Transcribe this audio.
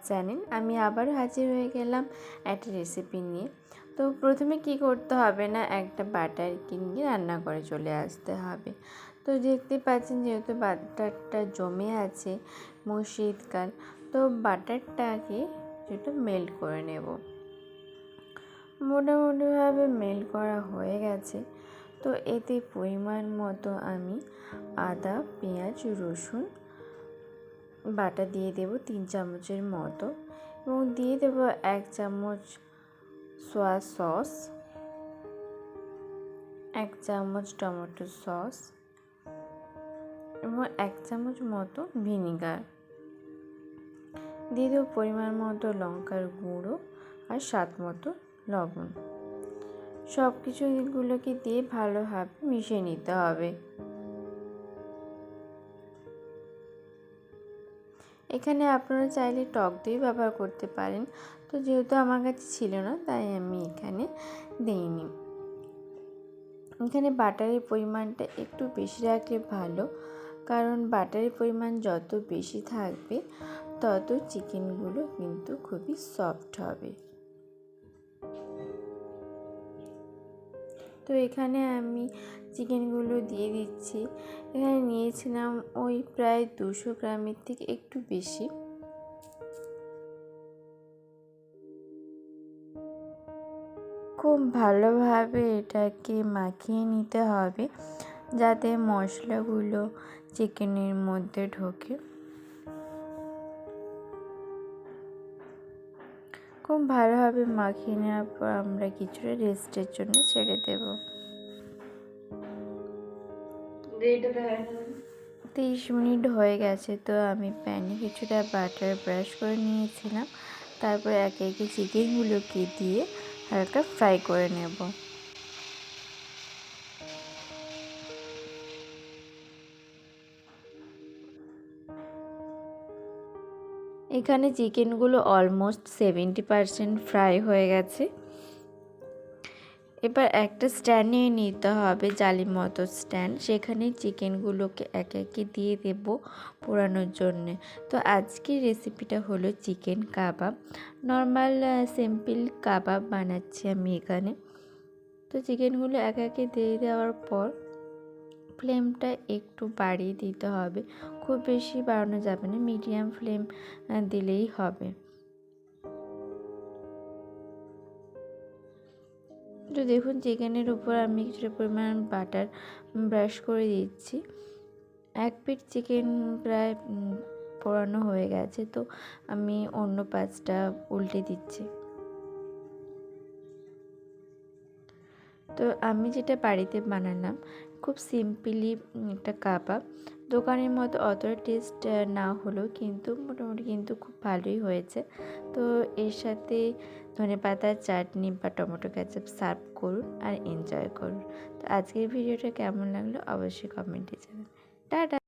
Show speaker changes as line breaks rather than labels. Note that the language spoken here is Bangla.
চ্যানেল। আমি আবারও হাজির হয়ে গেলাম একটা রেসিপি নিয়ে। তো প্রথমে কি করতে হবে না, একটা বাটার কিনে রান্না করে চলে আসতে হবে। তো দেখতে পাচ্ছেন যেহেতু বাটারটা জমে আছে শীতকাল, তো বাটারটাকে একটু মেল্ট করে নেব। মোটামুটিভাবে মেল্ট করা হয়ে গেছে। তো এতে পরিমাণ মতো আমি আদা, পেঁয়াজ, রসুন বাটা দিয়ে দেব 3 চামচের মতো, এবং দিয়ে দেব 1 চামচ সয়া সস, 1 চামচ টমেটো সস এবং 1 চামচ মতো ভিনিগার। দিয়ে দেব পরিমাণ মতো লঙ্কার গুঁড়ো আর স্বাদ মতো লবণ। সব কিছু এগুলোকে দিয়ে ভালোভাবে মিশিয়ে নিতে হবে। এখানে আপনারা চাইলে টক দই ব্যবহার করতে পারেন, তো যেহেতু আমার কাছে ছিল না তাই আমি এখানে দিইনি। এখানে বাটারের পরিমাণটা একটু বেশি রাখলে ভালো, কারণ বাটারের পরিমাণ যত বেশি থাকবে তত চিকেনগুলো কিন্তু খুবই সফট হবে। তো এখানে আমি চিকেনগুলো দিয়ে দিচ্ছি। এখানে নিয়েছিলাম ওই প্রায় 200 গ্রামের থেকে একটু বেশি। খুব ভালোভাবে এটাকে মাখিয়ে নিতে হবে যাতে মশলাগুলো চিকেনের মধ্যে ঢোকে। খুব ভালোভাবে মাখিয়ে নেওয়ার পর আমরা কিছুটা রেস্টের জন্য ছেড়ে দেব। 30 মিনিট হয়ে গেছে। তো আমি প্যানে কিছুটা বাটার ব্রাশ করে নিয়েছিলাম, তারপর একে একে চিকেনগুলোকে দিয়ে হালকা ফ্রাই করে নেব। এখানে চিকেনগুলো অলমোস্ট 70% ফ্রাই হয়ে গেছে। এবার একটা স্ট্যান্ড নিয়ে নিতে হবে, জালি মতো স্ট্যান্ড, সেখানে চিকেনগুলোকে একে একে দিয়ে দেব পোড়ানোর জন্যে। তো আজকের রেসিপিটা হলো চিকেন কাবাব। নর্মাল সিম্পল কাবাব বানাচ্ছি আমি এখানে। তো চিকেনগুলো একে একে দিয়ে দেওয়ার পর ফ্লেমটা একটু বাড়িয়ে দিতে হবে, খুব বেশি বাড়ানো যাবে না, মিডিয়াম ফ্লেম দিলেই হবে। তো দেখুন চিকেনের উপর আমি কিছুটা পরিমাণ বাটার ব্রাশ করে দিচ্ছি। 1 পিস চিকেন প্রায় পোড়ানো হয়ে গেছে, তো আমি অন্য পাশটা উল্টে দিচ্ছি। তো আমি যেটা বাড়িতে বানালাম খুব সিম্পলি একটা কাবাব, দোকানের মতো অতটা টেস্ট না হলেও কিন্তু মোটামুটি কিন্তু খুব ভালোই হয়েছে। তো এর সাথে ধনেপাতার চাটনি বা টমেটো কেচাপ সার্ভ করুন আর এনজয় করুন। তো আজকের ভিডিওটা কেমন লাগলো অবশ্যই কমেন্টে জানান। টাটা।